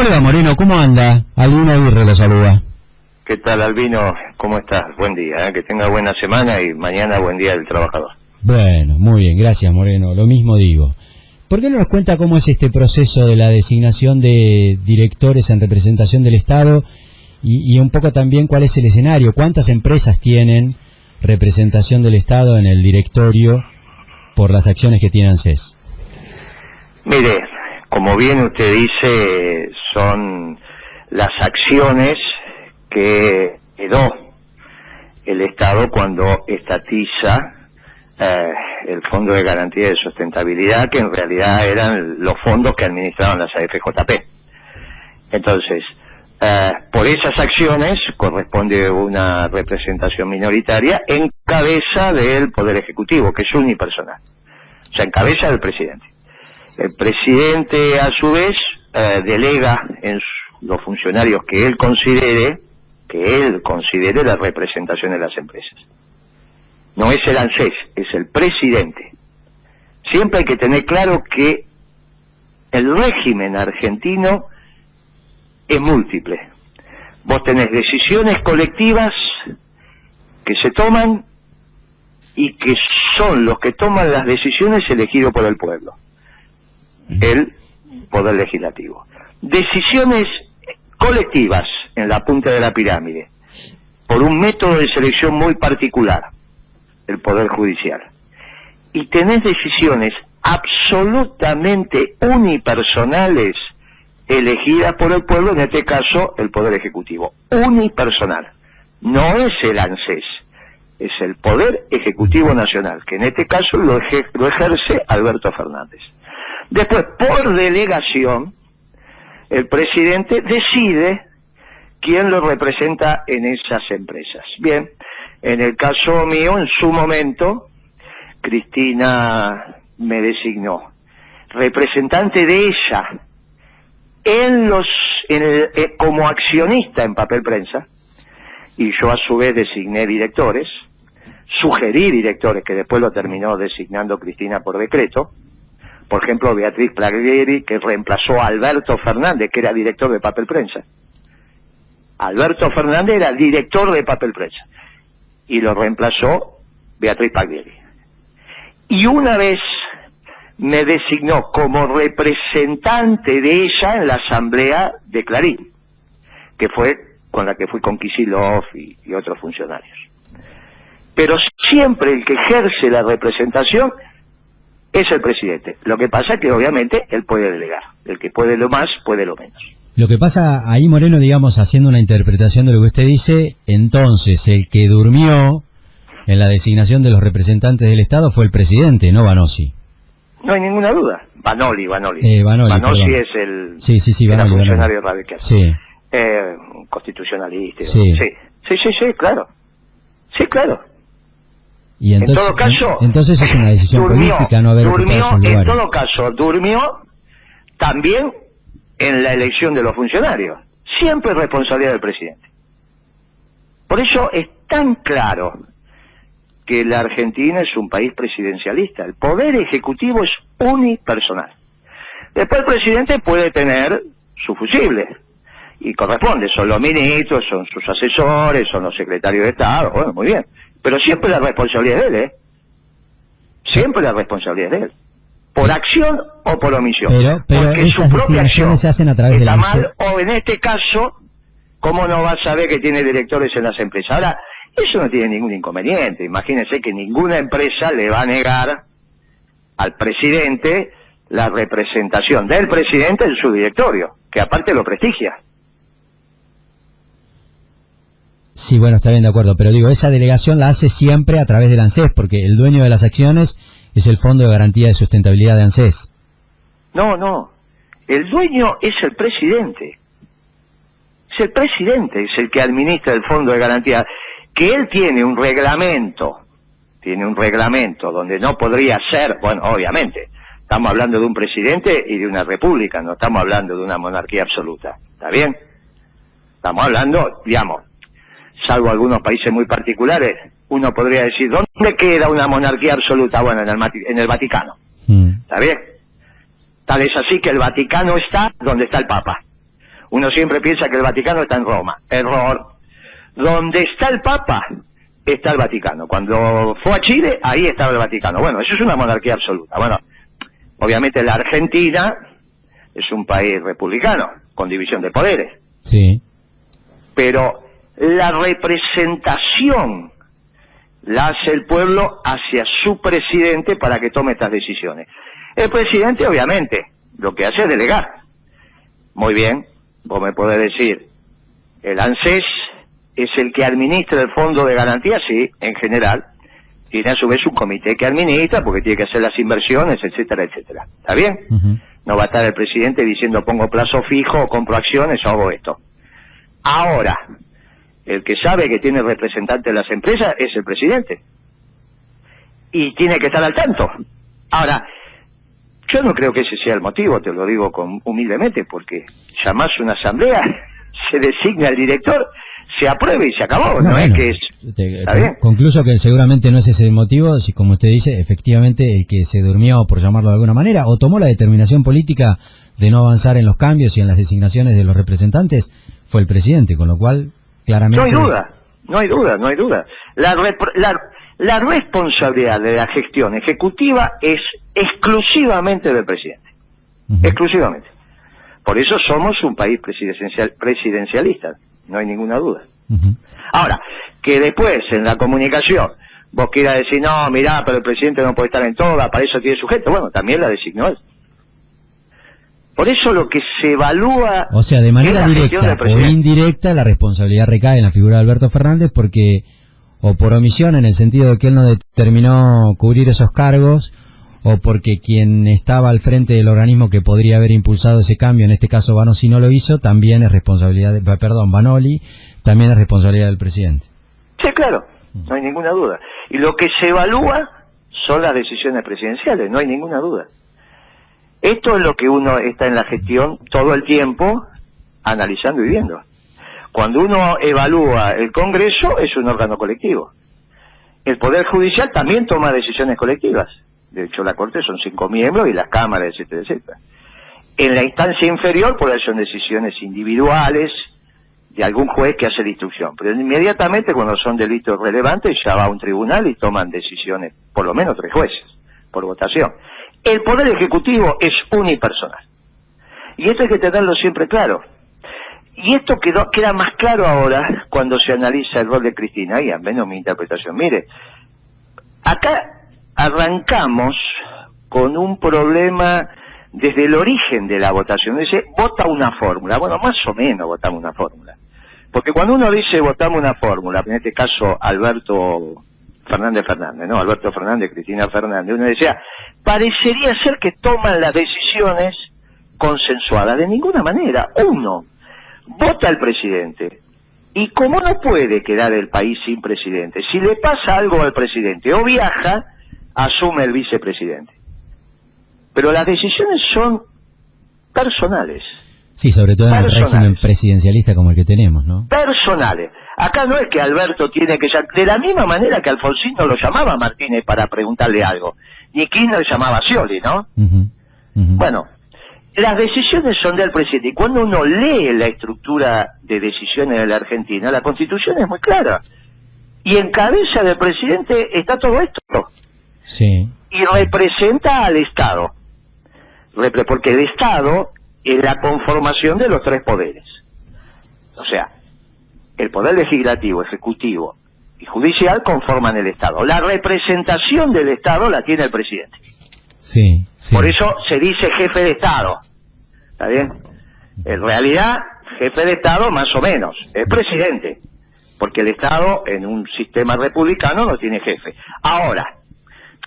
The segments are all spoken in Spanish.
¿Cómo le va, Moreno? ¿Cómo anda? Albino Aguirre lo saluda. ¿Qué tal, Albino? ¿Cómo estás? Buen día, que tenga buena semana y mañana buen día del trabajador. Bueno, muy bien, gracias, Moreno, lo mismo digo. ¿Por qué no nos cuenta cómo es este proceso de la designación de directores en representación del Estado y un poco también cuál es el escenario? ¿Cuántas empresas tienen representación del Estado en el directorio por las acciones que tiene ANSES? Mire, como bien usted dice, son las acciones que heredó el Estado cuando estatiza el Fondo de Garantía de Sustentabilidad, que en realidad eran los fondos que administraban las AFJP. Entonces, por esas acciones corresponde una representación minoritaria en cabeza del Poder Ejecutivo, que es unipersonal, o sea, en cabeza del presidente. El presidente, a su vez, delega en los funcionarios que él considere la representación de las empresas. No es el ANSES, es el presidente. Siempre hay que tener claro que el régimen argentino es múltiple. Vos tenés decisiones colectivas que se toman y que son los que toman las decisiones elegidos por el pueblo, el Poder Legislativo. Decisiones colectivas en la punta de la pirámide, por un método de selección muy particular, el Poder Judicial. Y tenés decisiones absolutamente unipersonales elegidas por el pueblo, en este caso el Poder Ejecutivo. Unipersonal. No es el ANSES, es el Poder Ejecutivo Nacional, que en este caso lo ejerce Alberto Fernández. Después, por delegación, el presidente decide quién lo representa en esas empresas. Bien, en el caso mío, en su momento, Cristina me designó representante de ella como accionista en Papel Prensa, y yo a su vez designé directores, sugerí directores que después lo terminó designando Cristina por decreto. Por ejemplo, Beatriz Plaglieri, que reemplazó a Alberto Fernández, que era director de Papel Prensa. Alberto Fernández era director de Papel Prensa y lo reemplazó Beatriz Plaglieri. Y una vez me designó como representante de ella en la asamblea de Clarín, que fue con la que fui con Kicillof y otros funcionarios. Pero siempre el que ejerce la representación es el presidente. Lo que pasa es que obviamente él puede delegar. El que puede lo más, puede lo menos. Lo que pasa ahí, Moreno, digamos, haciendo una interpretación de lo que usted dice, entonces el que durmió en la designación de los representantes del Estado fue el presidente, no Vanozzi. No hay ninguna duda. Vanozzi es el funcionario radical. Sí. Constitucionalista. Sí. Sí, claro. Sí, claro. Y entonces, en todo caso, entonces es una decisión política no haber ocupado esos lugares. En todo caso, durmió también en la elección de los funcionarios. Siempre responsabilidad del presidente. Por eso es tan claro que la Argentina es un país presidencialista. El Poder Ejecutivo es unipersonal. Después el presidente puede tener su fusible, y corresponde, son los ministros, son sus asesores, son los secretarios de Estado, bueno, muy bien. Pero siempre la responsabilidad es de él, Siempre la responsabilidad es de él. Por acción o por omisión. Pero porque su propia acción se hacen a través está de mal, o en este caso, ¿cómo no va a saber que tiene directores en las empresas? Ahora, eso no tiene ningún inconveniente. Imagínense que ninguna empresa le va a negar al presidente la representación del presidente en su directorio, que aparte lo prestigia. Sí, bueno, está bien, de acuerdo, pero digo, esa delegación la hace siempre a través del ANSES, porque el dueño de las acciones es el Fondo de Garantía de Sustentabilidad de ANSES. No, el dueño es el presidente. Es el presidente, es el que administra el Fondo de Garantía, que él tiene un reglamento donde no podría ser, bueno, obviamente, estamos hablando de un presidente y de una república, no estamos hablando de una monarquía absoluta, ¿está bien? Estamos hablando, digamos, salvo algunos países muy particulares, uno podría decir, ¿dónde queda una monarquía absoluta? Bueno, en el Vaticano, ¿está bien? Tal es así que el Vaticano está donde está el Papa. Uno siempre piensa que el Vaticano está en Roma. Error. Donde está el Papa, está el Vaticano. Cuando fue a Chile, ahí estaba el Vaticano. Bueno, eso es una monarquía absoluta. Bueno, obviamente la Argentina es un país republicano, con división de poderes. Sí. Pero la representación la hace el pueblo hacia su presidente para que tome estas decisiones. El presidente, obviamente, lo que hace es delegar. Muy bien, vos me podés decir, el ANSES es el que administra el fondo de garantía, sí, en general. Tiene a su vez un comité que administra, porque tiene que hacer las inversiones, etcétera, etcétera. ¿Está bien? No va a estar el presidente diciendo pongo plazo fijo, o compro acciones, o hago esto. Ahora, el que sabe que tiene representante de las empresas es el presidente. Y tiene que estar al tanto. Ahora, yo no creo que ese sea el motivo, te lo digo humildemente, porque llamás una asamblea, se designa el director, se aprueba y se acabó, no es que es... ¿Está bien? Concluyo que seguramente no es ese el motivo, si como usted dice, efectivamente el que se durmió, por llamarlo de alguna manera, o tomó la determinación política de no avanzar en los cambios y en las designaciones de los representantes, fue el presidente, con lo cual, claramente... No hay duda, no hay duda, no hay duda. La responsabilidad de la gestión ejecutiva es exclusivamente del presidente, exclusivamente. Por eso somos un país presidencialista, no hay ninguna duda. Ahora, que después en la comunicación vos quieras decir, no, mirá, pero el presidente no puede estar en todas, para eso tiene sujeto, bueno, también la designó él. Por eso lo que se evalúa... O sea, de manera directa o indirecta, la responsabilidad recae en la figura de Alberto Fernández porque, o por omisión, en el sentido de que él no determinó cubrir esos cargos, o porque quien estaba al frente del organismo que podría haber impulsado ese cambio, en este caso Vanoli, no lo hizo, también es responsabilidad de, Vanoli, también es responsabilidad del presidente. Sí, claro, no hay ninguna duda. Y lo que se evalúa son las decisiones presidenciales, no hay ninguna duda. Esto es lo que uno está en la gestión todo el tiempo analizando y viendo. Cuando uno evalúa el Congreso, es un órgano colectivo. El Poder Judicial también toma decisiones colectivas. De hecho, la Corte son 5 miembros y las cámaras, etcétera, etcétera. En la instancia inferior, por ahí son decisiones individuales de algún juez que hace la instrucción. Pero inmediatamente, cuando son delitos relevantes, ya va a un tribunal y toman decisiones, por lo menos 3 jueces, por votación. El Poder Ejecutivo es unipersonal. Y esto hay que tenerlo siempre claro. Y esto queda más claro ahora cuando se analiza el rol de Cristina, y al menos mi interpretación. Mire, acá arrancamos con un problema desde el origen de la votación. Dice, vota una fórmula. Bueno, más o menos votamos una fórmula. Porque cuando uno dice votamos una fórmula, en este caso Alberto Fernández, ¿no? Alberto Fernández, Cristina Fernández, uno decía, parecería ser que toman las decisiones consensuadas. De ninguna manera. Uno vota al presidente. Y como no puede quedar el país sin presidente, si le pasa algo al presidente o viaja, asume el vicepresidente. Pero las decisiones son personales. Sí, sobre todo en el régimen presidencialista como el que tenemos, ¿no? Personales. Acá no es que Alberto tiene que... De la misma manera que Alfonsín no lo llamaba a Martínez para preguntarle algo. Ni Kirchner llamaba a Scioli, ¿no? Bueno, las decisiones son del presidente. Y cuando uno lee la estructura de decisiones de la Argentina, la Constitución es muy clara. Y en cabeza del presidente está todo esto. Sí. Y representa al Estado. Porque el Estado es la conformación de los 3 poderes. O sea, el poder legislativo, ejecutivo y judicial conforman el Estado. La representación del Estado la tiene el presidente. Sí, sí. Por eso se dice jefe de Estado. ¿Está bien? En realidad, jefe de Estado más o menos, es presidente. Porque el Estado en un sistema republicano no tiene jefe. Ahora,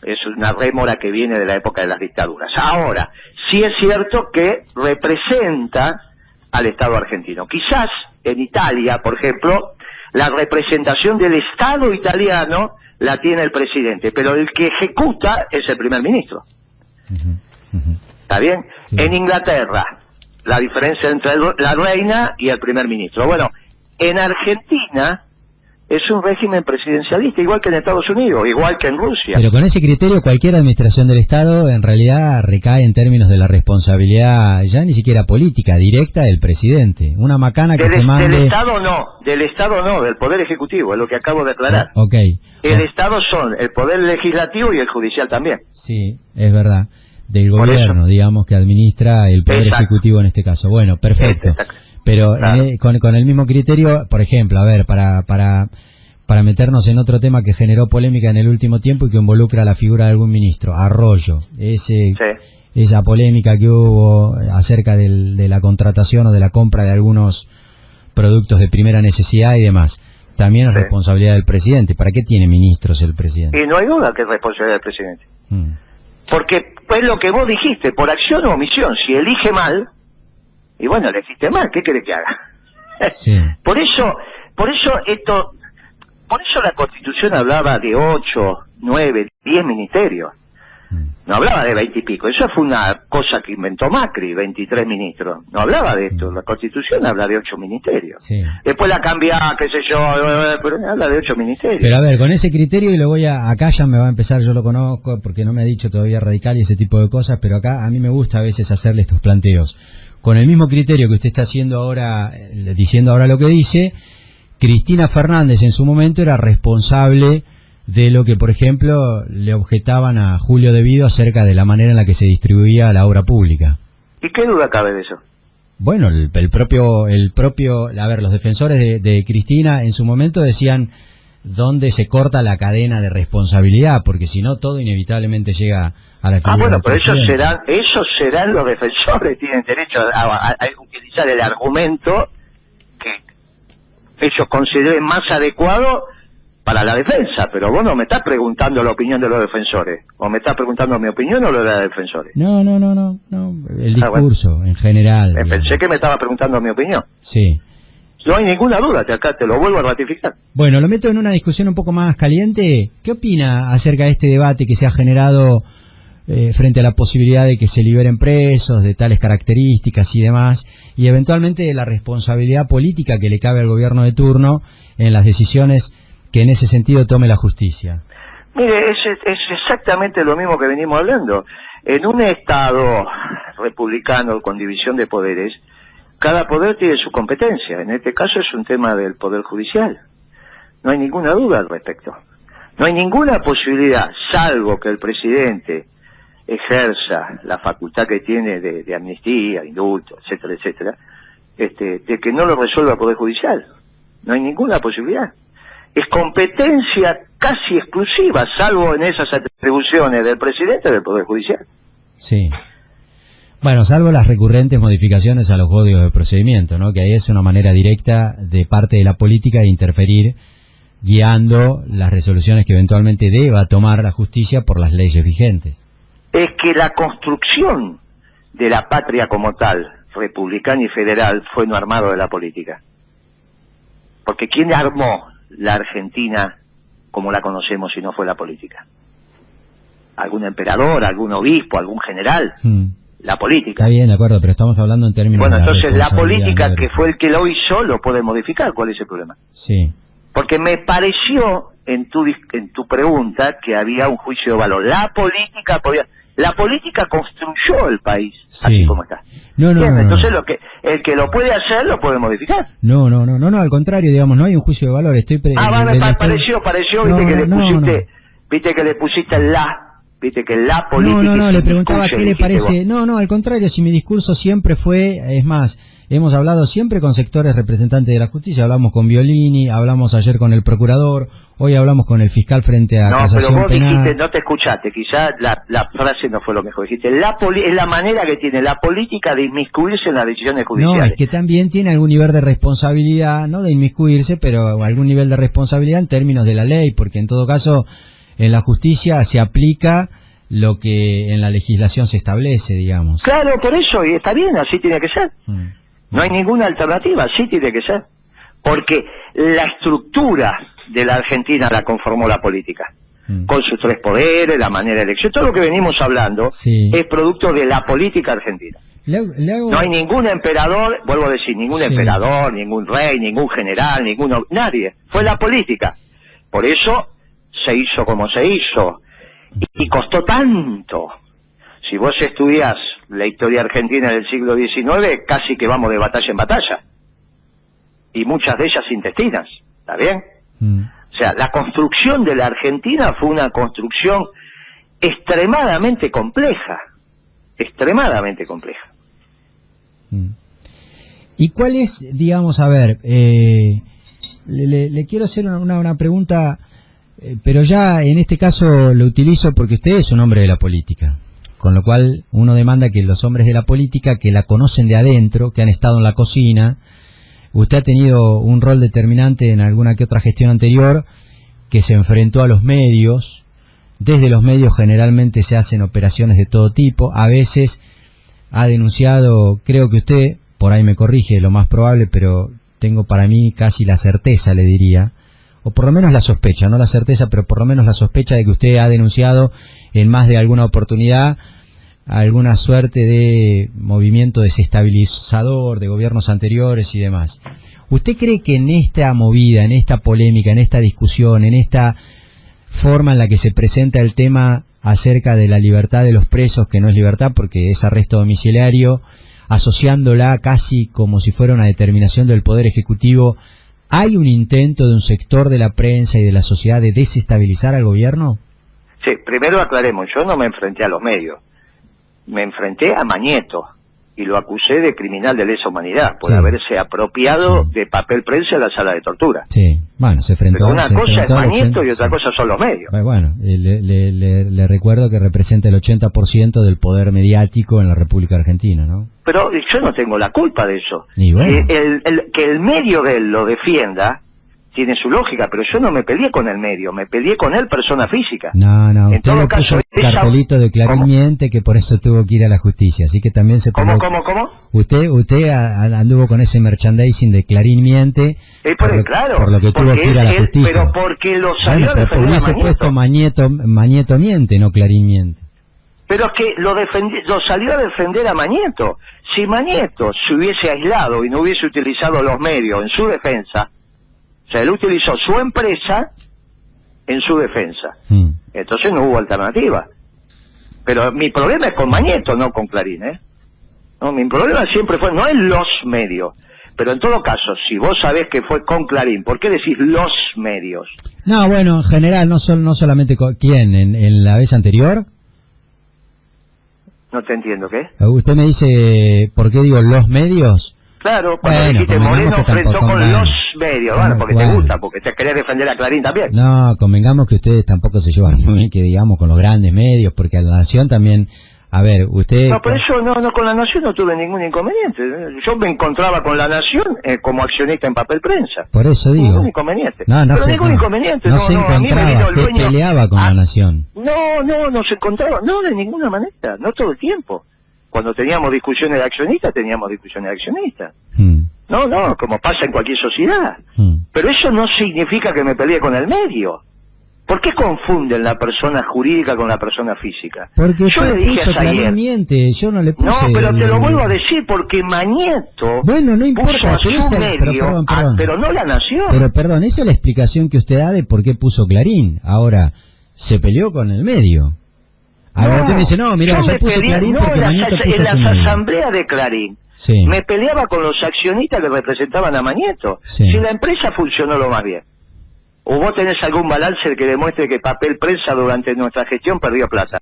es una rémora que viene de la época de las dictaduras. Ahora, sí es cierto que representa al Estado argentino. Quizás en Italia, por ejemplo, la representación del Estado italiano la tiene el presidente, pero el que ejecuta es el primer ministro. ¿Está bien? Sí. En Inglaterra, la diferencia entre la reina y el primer ministro. Bueno, en Argentina, es un régimen presidencialista, igual que en Estados Unidos, igual que en Rusia. Pero con ese criterio cualquier administración del Estado en realidad recae en términos de la responsabilidad ya ni siquiera política, directa del presidente. Una macana que se mande... Del Estado no, del Poder Ejecutivo, es lo que acabo de aclarar. Ok. El Estado son el Poder Legislativo y el Judicial también. Sí, es verdad. Del gobierno, digamos, que administra el Poder Ejecutivo en este caso. Bueno, perfecto. Pero claro, con el mismo criterio, por ejemplo, a ver, para meternos en otro tema que generó polémica en el último tiempo y que involucra la figura de algún ministro, Arroyo, esa polémica que hubo acerca de la contratación o de la compra de algunos productos de primera necesidad y demás, también es responsabilidad del presidente. ¿Para qué tiene ministros el presidente? Y no hay duda que es responsabilidad del presidente. Porque es lo que vos dijiste, por acción o omisión, si elige mal, y bueno, elegiste mal, ¿qué querés que haga? Sí. Por eso la Constitución hablaba de 8, 9, 10 ministerios. No hablaba de 20 y pico. Eso fue una cosa que inventó Macri, 23 ministros. No hablaba de esto. La Constitución habla de 8 ministerios. Sí. Después la cambia, qué sé yo, pero habla de 8 ministerios. Pero a ver, con ese criterio, y lo voy acá ya me va a empezar, yo lo conozco, porque no me ha dicho todavía Radical y ese tipo de cosas, pero acá a mí me gusta a veces hacerle estos planteos. Con el mismo criterio que usted está haciendo ahora, diciendo ahora lo que dice, Cristina Fernández en su momento era responsable de lo que, por ejemplo, le objetaban a Julio De Vido acerca de la manera en la que se distribuía la obra pública. ¿Y qué duda cabe de eso? Bueno, el propio, a ver, los defensores de Cristina en su momento decían dónde se corta la cadena de responsabilidad, porque si no todo inevitablemente llega a la figura bueno, pero esos serán los defensores, tienen derecho a utilizar el argumento que ellos consideren más adecuado para la defensa, pero vos no me estás preguntando la opinión de los defensores, o me estás preguntando mi opinión o la de los defensores. No, el discurso en general. Pensé que me estaba preguntando mi opinión. Sí. No hay ninguna duda, acá te lo vuelvo a ratificar. Bueno, lo meto en una discusión un poco más caliente. ¿Qué opina acerca de este debate que se ha generado frente a la posibilidad de que se liberen presos de tales características y demás, y eventualmente de la responsabilidad política que le cabe al gobierno de turno en las decisiones que en ese sentido tome la justicia? Mire, es exactamente lo mismo que venimos hablando. En un Estado republicano con división de poderes, cada poder tiene su competencia. En este caso es un tema del Poder Judicial. No hay ninguna duda al respecto. No hay ninguna posibilidad, salvo que el presidente ejerza la facultad que tiene de amnistía, indulto, etcétera, etcétera, de que no lo resuelva el Poder Judicial. No hay ninguna posibilidad. Es competencia casi exclusiva, salvo en esas atribuciones del presidente del Poder Judicial. Sí. Bueno, salvo las recurrentes modificaciones a los códigos de procedimiento, ¿no? Que ahí es una manera directa de parte de la política de interferir, guiando las resoluciones que eventualmente deba tomar la justicia por las leyes vigentes. Es que la construcción de la patria como tal, republicana y federal, fue no armado de la política. Porque ¿quién armó la Argentina como la conocemos si no fue la política? ¿Algún emperador, algún obispo, algún general? La política. Está bien, de acuerdo, pero estamos hablando en términos de entonces la política, que fue el que lo hizo, lo puede modificar. ¿Cuál es el problema? Sí. Porque me pareció en tu pregunta que había un juicio de valor. La política construyó el país, sí, así como está. No, entonces el que lo puede hacer lo puede modificar. No, al contrario, digamos, no hay un juicio de valor. Pareció, viste que le pusiste viste que la política... No, le preguntaba qué le parece... No, al contrario, si mi discurso siempre fue... Es más, hemos hablado siempre con sectores representantes de la justicia, hablamos con Violini, hablamos ayer con el procurador, hoy hablamos con el fiscal frente a casación penal. Pero vos dijiste, no te escuchaste, quizás la frase no fue lo mejor, dijiste, es la manera que tiene la política de inmiscuirse en las decisiones judiciales. No, es que también tiene algún nivel de responsabilidad, no de inmiscuirse, pero algún nivel de responsabilidad en términos de la ley, porque en todo caso... En la justicia se aplica lo que en la legislación se establece, digamos. Claro, por eso, y está bien, así tiene que ser. No hay ninguna alternativa, así tiene que ser. Porque la estructura de la Argentina la conformó la política. Con sus 3 poderes, la manera de elección, todo lo que venimos hablando es producto de la política argentina. No hay ningún emperador, vuelvo a decir, ningún emperador, ningún rey, ningún general, nadie. Fue la política. Por eso se hizo como se hizo. Y costó tanto. Si vos estudiás la historia argentina del siglo XIX, casi que vamos de batalla en batalla. Y muchas de ellas intestinas. ¿Está bien? O sea, la construcción de la Argentina fue una construcción extremadamente compleja. Extremadamente compleja. ¿Y cuál es, digamos, a ver, le quiero hacer una pregunta, pero ya en este caso lo utilizo porque usted es un hombre de la política, con lo cual uno demanda que los hombres de la política, que la conocen de adentro, que han estado en la cocina, usted ha tenido un rol determinante en alguna que otra gestión anterior, que se enfrentó a los medios. Desde los medios generalmente se hacen operaciones de todo tipo, a veces ha denunciado, creo que usted, por ahí me corrige, lo más probable, pero tengo para mí casi la certeza, le diría, o por lo menos la sospecha, no la certeza, pero por lo menos la sospecha de que usted ha denunciado en más de alguna oportunidad alguna suerte de movimiento desestabilizador de gobiernos anteriores y demás. ¿Usted cree que en esta movida, en esta polémica, en esta discusión, en esta forma en la que se presenta el tema acerca de la libertad de los presos, que no es libertad porque es arresto domiciliario, asociándola casi como si fuera una determinación del Poder Ejecutivo, ¿hay un intento de un sector de la prensa y de la sociedad de desestabilizar al gobierno? Sí, primero aclaremos, yo no me enfrenté a los medios, me enfrenté a Mañeto y lo acusé de criminal de lesa humanidad por haberse apropiado de papel prensa en la sala de tortura. Sí, bueno, se enfrentó. Pero una cosa es Mañeto y otra cosa son los medios. Bueno, le recuerdo que representa el 80% del poder mediático en la República Argentina, ¿no? Pero yo no tengo la culpa de eso. Y bueno. Que el medio de él lo defienda tiene su lógica, pero yo no me peleé con el medio, me peleé con él, persona física. No, en usted todo le caso, puso el cartelito de Clarín miente, que por eso tuvo que ir a la justicia, así que también se peleó. ¿Cómo? Usted anduvo con ese merchandising de Clarín miente, por lo que tuvo que ir a la justicia. Pero porque lo salió a defender hubiese a Mañeto. puesto Mañeto miente, no Clarín miente. Pero es que lo salió a defender a Mañeto. Si Mañeto se hubiese aislado y no hubiese utilizado los medios en su defensa, o sea, él utilizó su empresa en su defensa. Entonces no hubo alternativa. Pero mi problema es con Mañeto, no con Clarín, ¿eh? No, mi problema siempre fue, no es los medios. Pero en todo caso, si vos sabés que fue con Clarín, ¿por qué decís los medios? No, bueno, en general, no solamente con quién, en la vez anterior. No te entiendo, ¿qué? Usted me dice, ¿por qué digo los medios? Claro, cuando dijiste Moreno enfrentó con los medios, bueno, porque te gusta, porque te querés defender a Clarín también. No, convengamos que ustedes tampoco se llevan muy bien, que digamos, con los grandes medios, porque a la Nación también, a ver, usted... No, por eso no, con la Nación no tuve ningún inconveniente. Yo me encontraba con la Nación como accionista en papel prensa. Por eso digo. Ningún inconveniente. Ningún inconveniente. No se encontraba, se peleaba con la Nación. No se encontraba, no, de ninguna manera, no todo el tiempo. Cuando teníamos discusiones de accionistas, teníamos discusiones de accionistas. No, como pasa en cualquier sociedad. Pero eso no significa que me peleé con el medio. ¿Por qué confunden la persona jurídica con la persona física? Porque yo le dije a Sayer, miente, yo no le puse... No, pero te lo vuelvo a decir, porque Mañeto no importa, puso a su medio, pero no la Nación. Pero perdón, esa es la explicación que usted da de por qué puso Clarín. Ahora, se peleó con el medio. Ahora usted me dice, no, mira, yo puse Clarín porque Mañeto puso en las asambleas de Clarín, sí, me peleaba con los accionistas que representaban a Mañeto. Sí. Si la empresa funcionó lo más bien. ¿O vos tenés algún balance que demuestre que papel prensa durante nuestra gestión perdió plata?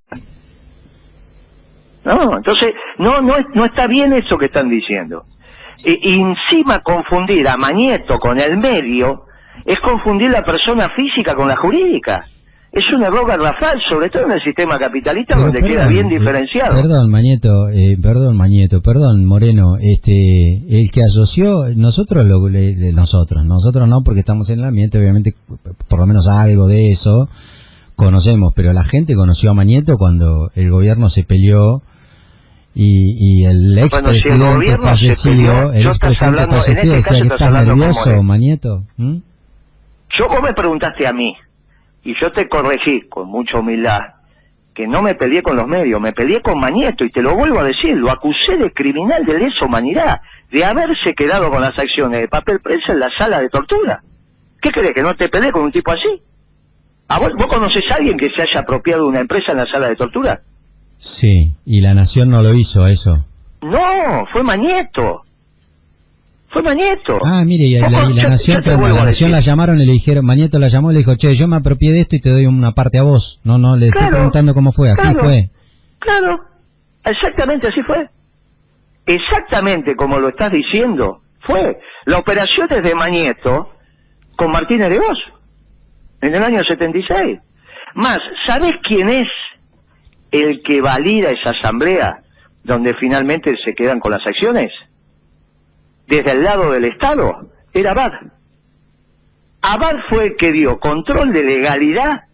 No, entonces, no está bien eso que están diciendo. Y encima confundir a Mañeto con el medio es confundir la persona física con la jurídica. Es un error garrafal, sobre todo en el sistema capitalista, pero donde queda bien diferenciado. Perdón, Moreno, el que asoció, nosotros no, porque estamos en el ambiente, obviamente, por lo menos algo de eso conocemos, pero la gente conoció a Mañeto cuando el gobierno se peleó y el expresidente fallecido, decía que estás nervioso, Mañeto. Vos me preguntaste a mí, y yo te corregí con mucha humildad, que no me peleé con los medios, me peleé con Mañeto, y te lo vuelvo a decir, lo acusé de criminal de lesa humanidad, de haberse quedado con las acciones de Papel Prensa en la sala de tortura. ¿Qué crees, que no te peleé con un tipo así? ¿A vos conocés a alguien que se haya apropiado de una empresa en la sala de tortura? Sí, y la Nación no lo hizo eso. No, fue Mañeto. Fue Mañeto. Ah, mire, y la Nación, cuando la Nación la llamaron y le dijeron, Mañeto la llamó y le dijo, che, yo me apropié de esto y te doy una parte a vos. No, le estoy preguntando cómo fue, así fue. Claro, exactamente así fue. Exactamente como lo estás diciendo, fue. La operación es de Mañeto con Martínez de Vos, en el año 76. Más, ¿sabés quién es el que valida esa asamblea donde finalmente se quedan con las acciones? Desde el lado del Estado, era Abad. Abad fue el que dio control de legalidad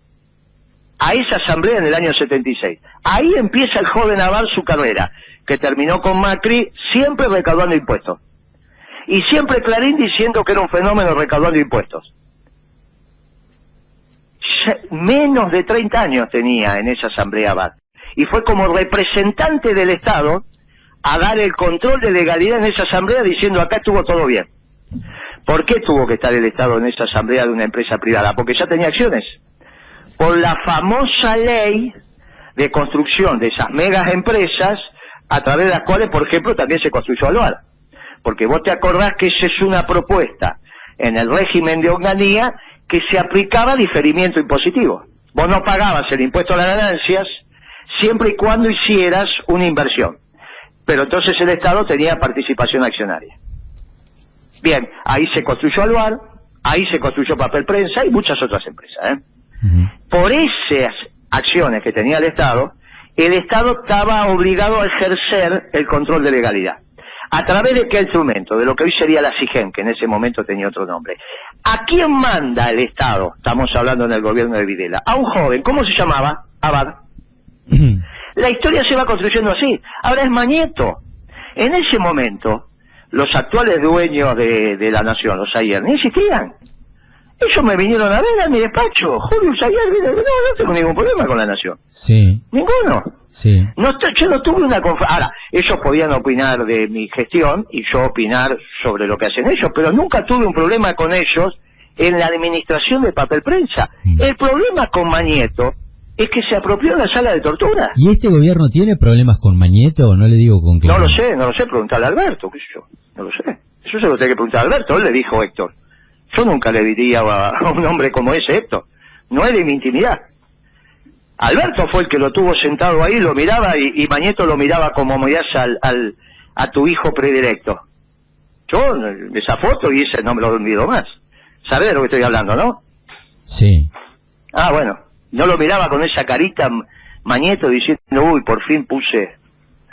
a esa asamblea en el año 76. Ahí empieza el joven Abad su carrera, que terminó con Macri siempre recaudando impuestos. Y siempre Clarín diciendo que era un fenómeno recaudando impuestos. Menos de 30 años tenía en esa asamblea Abad. Y fue como representante del Estado a dar el control de legalidad en esa asamblea diciendo acá estuvo todo bien. ¿Por qué tuvo que estar el Estado en esa asamblea de una empresa privada? Porque ya tenía acciones. Por la famosa ley de construcción de esas megas empresas, a través de las cuales, por ejemplo, también se construyó Alvar. Porque vos te acordás que esa es una propuesta en el régimen de Onganía que se aplicaba diferimiento impositivo. Vos no pagabas el impuesto a las ganancias siempre y cuando hicieras una inversión. Pero entonces el Estado tenía participación accionaria. Bien, ahí se construyó Alvar, ahí se construyó Papel Prensa y muchas otras empresas. Por esas acciones que tenía el Estado estaba obligado a ejercer el control de legalidad. ¿A través de qué instrumento? De lo que hoy sería la SIGEM, que en ese momento tenía otro nombre. ¿A quién manda el Estado? Estamos hablando en el gobierno de Videla. A un joven, ¿cómo se llamaba? Abad. La historia se va construyendo así. Ahora es Mañeto. En ese momento, los actuales dueños de la Nación, los Ayer, ni existían. Ellos me vinieron a ver a mi despacho. Julio Ayer, no tengo ningún problema con la Nación. Sí. Ninguno. Sí. Yo no tuve una conferencia. Ahora, ellos podían opinar de mi gestión y yo opinar sobre lo que hacen ellos, pero nunca tuve un problema con ellos en la administración de Papel Prensa. El problema con Mañeto es que se apropió de la sala de tortura. ¿Y este gobierno tiene problemas con Mañeto? No le digo con qué. No lo sé, preguntarle a Alberto, qué sé yo. No lo sé. Eso se lo tiene que preguntar a Alberto, él le dijo Héctor. Yo nunca le diría a un hombre como ese, Héctor. No es de mi intimidad. Alberto fue el que lo tuvo sentado ahí, lo miraba y Mañeto lo miraba como miras a tu hijo predilecto. Yo, esa foto y ese no me lo olvido más. ¿Sabés de lo que estoy hablando, no? Sí. Ah, bueno. No lo miraba con esa carita Mañeto diciendo, uy, por fin puse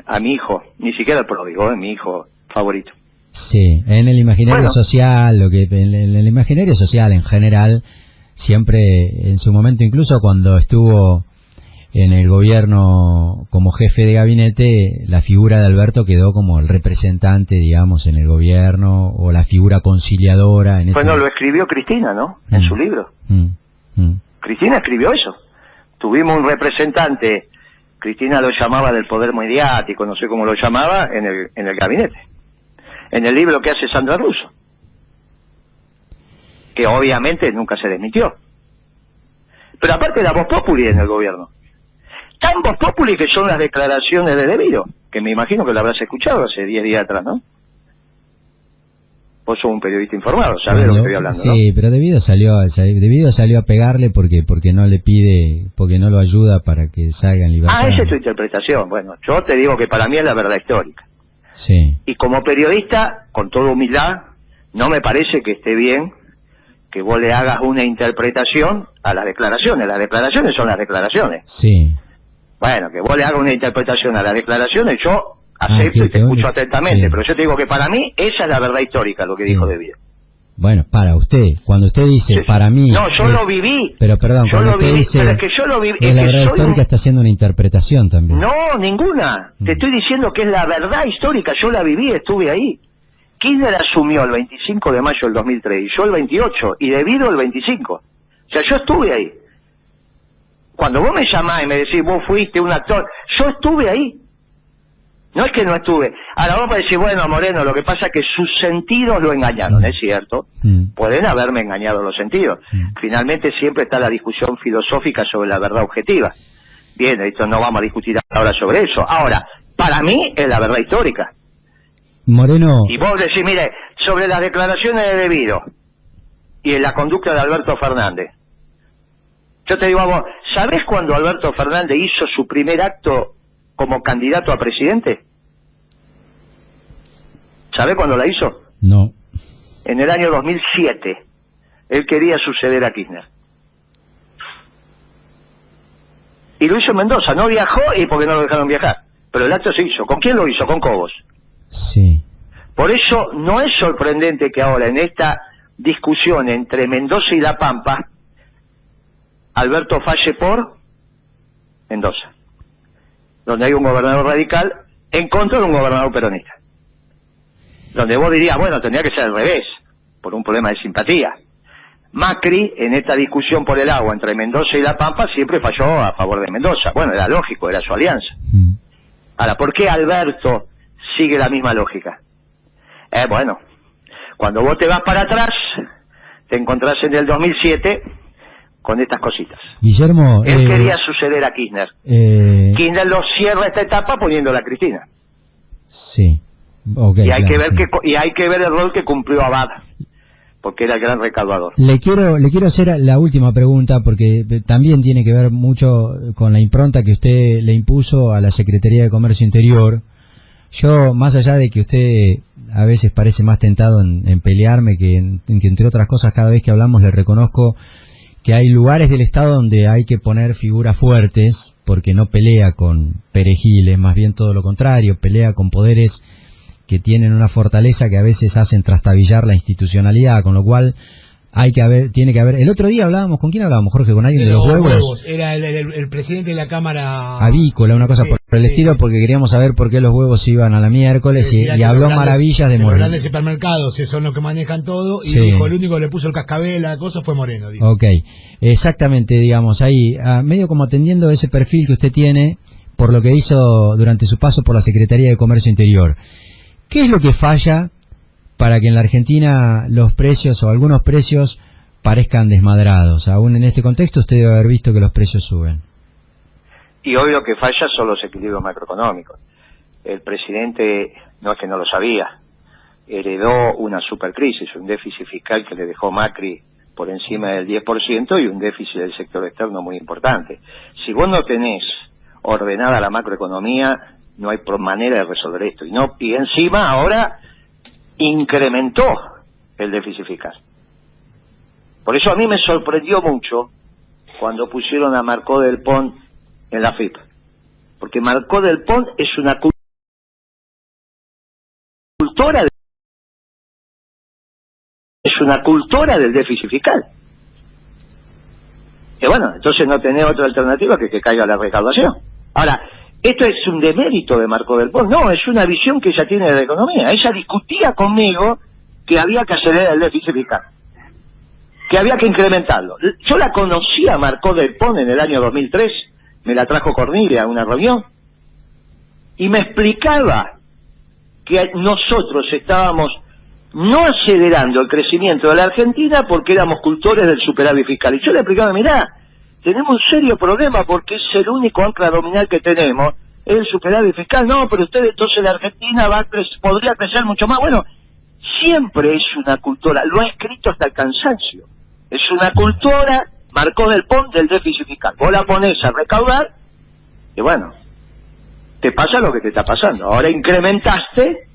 a mi hijo, ni siquiera el pródigo, mi hijo favorito. Sí, en el imaginario social, en el imaginario social en general, siempre, en su momento, incluso cuando estuvo en el gobierno como jefe de gabinete, la figura de Alberto quedó como el representante, digamos, en el gobierno, o la figura conciliadora. Bueno, lo escribió Cristina, ¿no? En su libro. Cristina escribió eso. Tuvimos un representante, Cristina lo llamaba del poder mediático, no sé cómo lo llamaba, en el gabinete. En el libro que hace Sandra Russo. Que obviamente nunca se desmintió. Pero aparte la voz populi en el gobierno. Tan voz populi que son las declaraciones de Devido, que me imagino que lo habrás escuchado hace 10 días atrás, ¿no? Vos sos un periodista informado, sabés de lo que estoy hablando, sí, ¿no? Pero Devido salió a pegarle porque no le pide, porque no lo ayuda para que salga en libertad. Ah, esa es tu interpretación. Bueno, yo te digo que para mí es la verdad histórica. Sí. Y como periodista, con toda humildad, no me parece que esté bien que vos le hagas una interpretación a las declaraciones. Las declaraciones son las declaraciones. Sí. Bueno, que vos le hagas una interpretación a las declaraciones, yo acepto y te escucho atentamente, pero yo te digo que para mí esa es la verdad histórica, lo que dijo Devido. Bueno, para usted, cuando usted dice para mí... No, yo lo viví. Pero perdón, yo lo viví, pero es que yo lo viví. Es la verdad histórica está haciendo una interpretación también. No, ninguna. Te estoy diciendo que es la verdad histórica, yo la viví, estuve ahí. Kirchner asumió el 25 de mayo del 2003, y yo el 28, y Devido el 25. O sea, yo estuve ahí. Cuando vos me llamás y me decís, vos fuiste un actor, yo estuve ahí. No es que no estuve. Ahora vos podés decir, bueno, Moreno, lo que pasa es que sus sentidos lo engañaron, ¿es cierto? Pueden haberme engañado los sentidos. Finalmente siempre está la discusión filosófica sobre la verdad objetiva. Bien, esto no vamos a discutir ahora sobre eso. Ahora, para mí es la verdad histórica. Moreno. Y vos decís, mire, sobre las declaraciones de Debido y en la conducta de Alberto Fernández. Yo te digo a vos, ¿sabés cuándo Alberto Fernández hizo su primer acto como candidato a presidente? ¿Sabés cuándo la hizo? No. En el año 2007. Él quería suceder a Kirchner. Y lo hizo en Mendoza. No viajó y porque no lo dejaron viajar. Pero el acto se hizo. ¿Con quién lo hizo? Con Cobos. Sí. Por eso no es sorprendente que ahora en esta discusión entre Mendoza y La Pampa, Alberto falle por Mendoza, donde hay un gobernador radical en contra de un gobernador peronista. Donde vos dirías, bueno, tendría que ser al revés, por un problema de simpatía. Macri, en esta discusión por el agua entre Mendoza y La Pampa, siempre falló a favor de Mendoza. Bueno, era lógico, era su alianza. Ahora, ¿por qué Alberto sigue la misma lógica? Bueno, cuando vos te vas para atrás, te encontrás en el 2007 con estas cositas. Guillermo... Él quería suceder a Kirchner. Kirchner lo cierra esta etapa poniéndola a Cristina. Sí. Okay, y hay claro, que ver el rol que cumplió Abad, porque era el gran recaudador. Le quiero hacer la última pregunta, porque también tiene que ver mucho con la impronta que usted le impuso a la Secretaría de Comercio Interior. Yo, más allá de que usted a veces parece más tentado en pelearme que entre otras cosas, cada vez que hablamos le reconozco que hay lugares del Estado donde hay que poner figuras fuertes, porque no pelea con perejiles, más bien todo lo contrario, pelea con poderes que tienen una fortaleza que a veces hacen trastabillar la institucionalidad, con lo cual tiene que haber... El otro día hablábamos, ¿con quién hablábamos, Jorge? ¿Con alguien de los huevos? Era el presidente de la Cámara... Avícola, una cosa por el estilo, porque queríamos saber por qué los huevos iban a la miércoles y habló maravillas de Moreno. Los grandes supermercados, son los que manejan todo, y dijo, el único que le puso el cascabel a la cosa fue Moreno. Dijo. Ok, exactamente, digamos, ahí, medio como atendiendo ese perfil que usted tiene por lo que hizo durante su paso por la Secretaría de Comercio Interior. ¿Qué es lo que falla para que en la Argentina los precios o algunos precios parezcan desmadrados? Aún en este contexto usted debe haber visto que los precios suben. Y hoy lo que falla son los equilibrios macroeconómicos. El presidente, no es que no lo sabía, heredó una supercrisis, un déficit fiscal que le dejó Macri por encima del 10% y un déficit del sector externo muy importante. Si vos no tenés ordenada la macroeconomía, no hay manera de resolver esto. Y encima ahora incrementó el déficit fiscal. Por eso a mí me sorprendió mucho cuando pusieron a Marcó del Pont en la FIP. Porque Marcó del Pont es una cultora del déficit fiscal. Y bueno, entonces no tenés otra alternativa que caiga la recaudación. Ahora, esto es un demérito de Marcó del Pont. No, es una visión que ella tiene de la economía. Ella discutía conmigo que había que acelerar el déficit fiscal, que había que incrementarlo. Yo la conocí a Marcó del Pont en el año 2003, me la trajo Cornelia a una reunión, y me explicaba que nosotros estábamos no acelerando el crecimiento de la Argentina porque éramos cultores del superávit fiscal. Y yo le explicaba, mirá, tenemos un serio problema porque es el único ancla nominal que tenemos, es el superávit fiscal. No, pero usted entonces la Argentina podría crecer mucho más. Bueno, siempre es una cultura, lo ha escrito hasta el cansancio. Es una cultura, Marcó del Pont, del déficit fiscal. Vos la ponés a recaudar y bueno, te pasa lo que te está pasando. Ahora incrementaste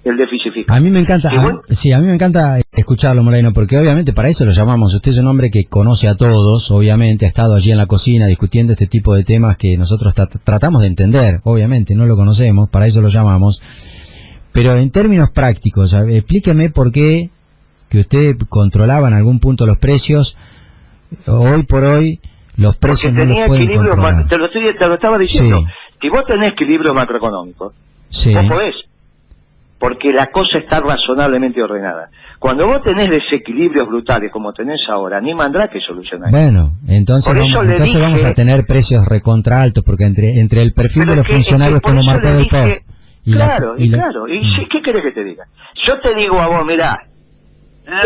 el déficit fiscal. A mí me encanta, a mí me encanta escucharlo, Moreno, porque obviamente para eso lo llamamos. Usted es un hombre que conoce a todos, obviamente, ha estado allí en la cocina discutiendo este tipo de temas que nosotros tratamos de entender, obviamente, no lo conocemos, para eso lo llamamos. Pero en términos prácticos, explíqueme por qué que usted controlaba en algún punto los precios, hoy por hoy los precios no los pueden controlar. Te lo estaba diciendo, si vos tenés equilibrio macroeconómico, vos podés. porque la cosa está razonablemente ordenada. Cuando vos tenés desequilibrios brutales como tenés ahora, ni Mandrake soluciona. Bueno, entonces vamos a tener precios recontra altos, porque entre el perfil de los funcionarios que nos marcó del POR... Claro. ¿Y qué querés que te diga? Yo te digo a vos, mirá,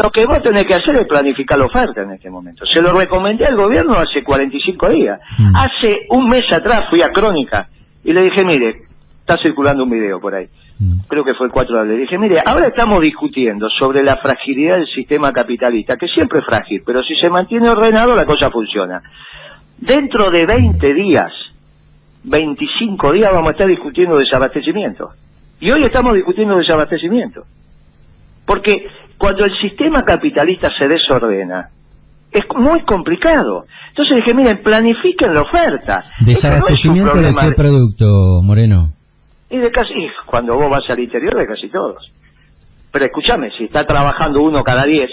lo que vos tenés que hacer es planificar la oferta en este momento. Se lo recomendé al gobierno hace 45 días. Hace un mes atrás fui a Crónica y le dije, mire, está circulando un video por ahí. Creo que fue el 4 de abril. Le dije, mire, ahora estamos discutiendo sobre la fragilidad del sistema capitalista, que siempre es frágil, pero si se mantiene ordenado la cosa funciona. Dentro de 20 días, 25 días vamos a estar discutiendo desabastecimiento. Y hoy estamos discutiendo desabastecimiento. Porque cuando el sistema capitalista se desordena, es muy complicado. Entonces dije, miren, planifiquen la oferta. ¿Desabastecimiento de qué producto, Moreno? Y de casi, cuando vos vas al interior, de casi todos. Pero escúchame, si está trabajando uno cada 10,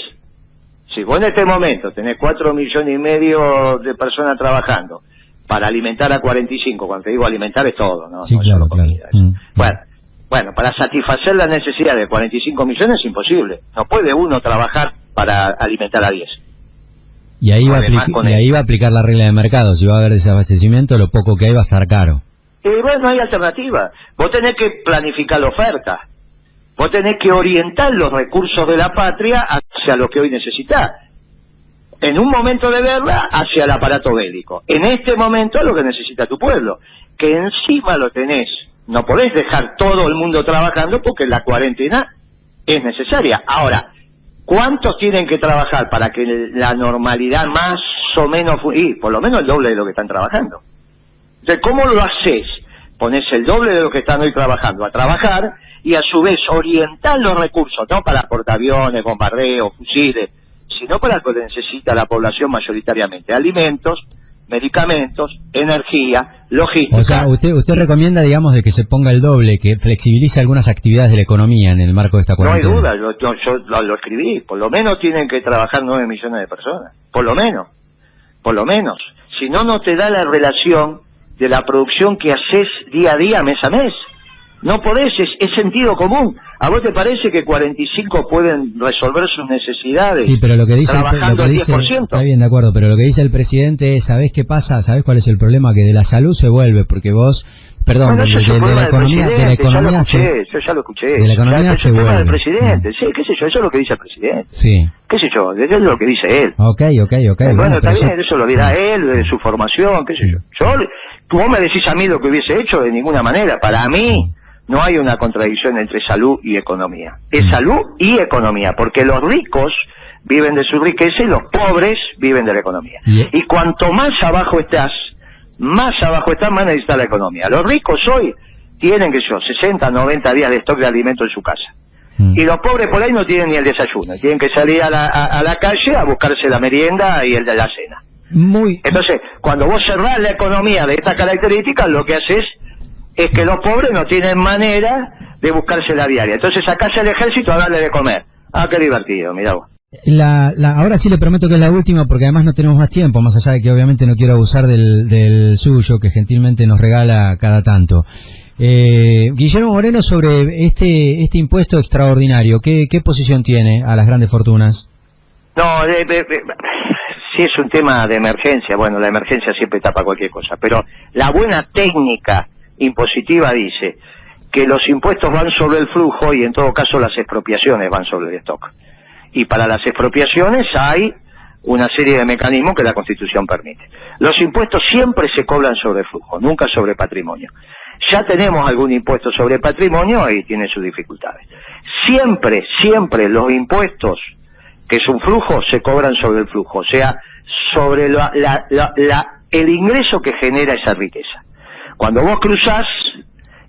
si vos en este momento tenés 4,5 millones de personas trabajando para alimentar a 45, cuando te digo alimentar es todo, ¿no? Sí, no claro, solo comida. Bueno, para satisfacer la necesidad de 45 millones es imposible. No puede uno trabajar para alimentar a 10. Y ahí va a aplicar la regla de mercado. Si va a haber desabastecimiento, lo poco que hay va a estar caro. Y bueno, no hay alternativa. Vos tenés que planificar la oferta. Vos tenés que orientar los recursos de la patria hacia lo que hoy necesitás. En un momento de guerra, hacia el aparato bélico. En este momento, lo que necesita tu pueblo. Que encima lo tenés. No podés dejar todo el mundo trabajando porque la cuarentena es necesaria. Ahora, ¿cuántos tienen que trabajar para que la normalidad más o menos... y por lo menos el doble de lo que están trabajando? Entonces, ¿cómo lo haces? Pones el doble de lo que están hoy trabajando a trabajar y a su vez orientar los recursos, no para portaaviones, bombardeos, fusiles, sino para lo que necesita la población mayoritariamente: alimentos, medicamentos, energía, logística. O sea, usted recomienda, digamos, de que se ponga el doble, que flexibilice algunas actividades de la economía en el marco de esta cuarentena. No hay duda, yo lo escribí. Por lo menos tienen que trabajar 9 millones de personas. Por lo menos. Si no, no te da la relación de la producción que haces día a día, mes a mes. No podés, es sentido común. ¿A vos te parece que 45 pueden resolver sus necesidades? Sí, pero lo que dice trabajando al 10%. Está bien, de acuerdo, pero lo que dice el presidente es, ¿sabés qué pasa? ¿Sabés cuál es el problema? Que de la salud se vuelve, porque vos... Perdón, bueno, de la economía yo ya lo escuché. De la economía se vuelve. Del presidente, sí, qué sé yo, eso es lo que dice el presidente. Sí. Qué sé yo, eso es lo que dice él. Ok. Bueno, está bien, eso lo dirá él, de su formación, qué sé yo. Vos me decís a mí lo que hubiese hecho, de ninguna manera. Para mí no hay una contradicción entre salud y economía. Es salud y economía, porque los ricos viven de su riqueza y los pobres viven de la economía. Y cuanto más abajo estás, más necesita la economía. Los ricos hoy tienen, 60, 90 días de stock de alimentos en su casa. Y los pobres por ahí no tienen ni el desayuno. Tienen que salir a la calle a buscarse la merienda y el de la cena. Entonces, cuando vos cerrás la economía de estas características, lo que haces es que los pobres no tienen manera de buscarse la diaria. Entonces sacás el ejército a darle de comer. Ah, qué divertido, mirá vos. Ahora sí le prometo que es la última, porque además no tenemos más tiempo, más allá de que obviamente no quiero abusar del suyo, que gentilmente nos regala cada tanto. Guillermo Moreno, sobre este impuesto extraordinario, ¿qué posición tiene a las grandes fortunas? No, si es un tema de emergencia, bueno, la emergencia siempre tapa cualquier cosa, pero la buena técnica impositiva dice que los impuestos van sobre el flujo y en todo caso las expropiaciones van sobre el stock. Y para las expropiaciones hay una serie de mecanismos que la Constitución permite. Los impuestos siempre se cobran sobre flujo, nunca sobre patrimonio. Ya tenemos algún impuesto sobre patrimonio y tiene sus dificultades. Siempre los impuestos, que es un flujo, se cobran sobre el flujo, o sea, sobre el ingreso que genera esa riqueza. Cuando vos cruzás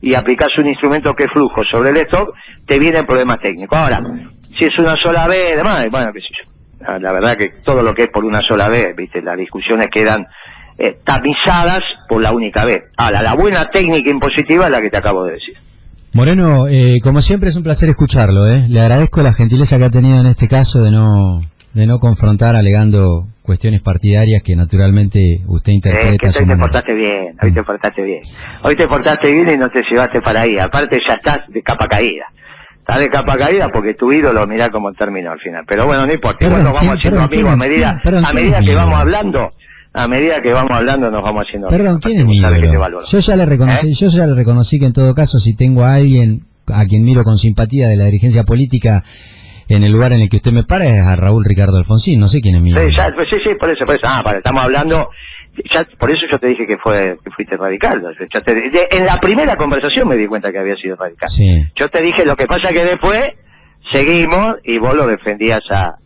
y aplicás un instrumento que es flujo sobre el stock, te vienen problemas técnicos. Ahora, si es una sola vez, además, bueno, qué sé yo. La verdad que todo lo que es por una sola vez, viste, las discusiones quedan tamizadas por la única vez. Ahora, la buena técnica impositiva es la que te acabo de decir. Moreno, como siempre es un placer escucharlo, Le agradezco la gentileza que ha tenido en este caso de no confrontar alegando cuestiones partidarias que naturalmente usted interpreta. Que hoy te portaste bien, Hoy te portaste bien y no te llevaste para ahí. Aparte ya estás de capa caída. Está de capa caída porque tu ídolo, mirá cómo terminó al final. Pero bueno, no importa, igual nos vamos haciendo amigos a medida que vamos hablando. A medida que vamos hablando nos vamos haciendo amigos. Perdón, ¿quién es mi ídolo? Yo ya le reconocí que en todo caso, si tengo a alguien a quien miro con simpatía de la dirigencia política en el lugar en el que usted me para, es a Raúl Ricardo Alfonsín. No sé quién es mi ídolo. Sí, por eso. Estamos hablando... por eso yo te dije que fuiste radical. En la primera conversación me di cuenta que había sido radical. Sí. Yo te dije, lo que pasa que después seguimos y vos lo defendías a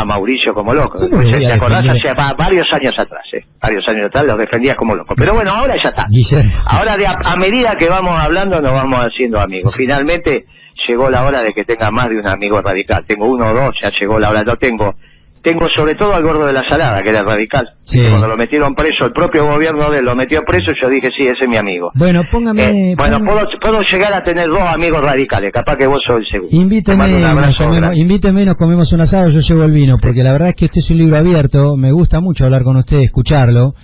Mauricio como loco. ¿Te acordás? Hace varios años atrás, lo defendías como loco. Pero bueno, ahora ya está. Ahora a medida que vamos hablando nos vamos haciendo amigos. Finalmente llegó la hora de que tenga más de un amigo radical. Tengo uno o dos, ya llegó la hora. No tengo sobre todo al gordo de la salada, que era radical. Sí. Cuando lo metieron preso, el propio gobierno de él lo metió preso, yo dije, sí, ese es mi amigo. Bueno, póngame... puedo llegar a tener 2 amigos radicales, capaz que vos sos el segundo. Invíteme y nos comemos un asado, yo llevo el vino, porque la verdad es que usted es un libro abierto, me gusta mucho hablar con usted, escucharlo.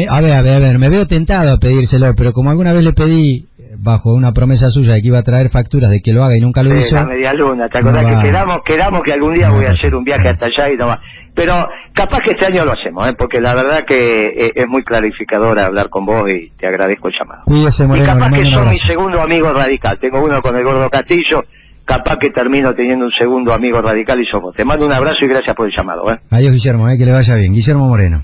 A ver, me veo tentado a pedírselo, pero como alguna vez le pedí, bajo una promesa suya de que iba a traer facturas de que lo haga y nunca lo hizo. La media luna, ¿te acordás que quedamos que algún día voy a hacer un viaje hasta allá y no va? Pero capaz que este año lo hacemos, porque la verdad que es muy clarificador hablar con vos y te agradezco el llamado. Cuídese, Moreno, y capaz que sos mi segundo amigo radical, tengo uno con el gordo Castillo, capaz que termino teniendo un segundo amigo radical y somos. Te mando un abrazo y gracias por el llamado. Adiós, Guillermo, que le vaya bien. Guillermo Moreno.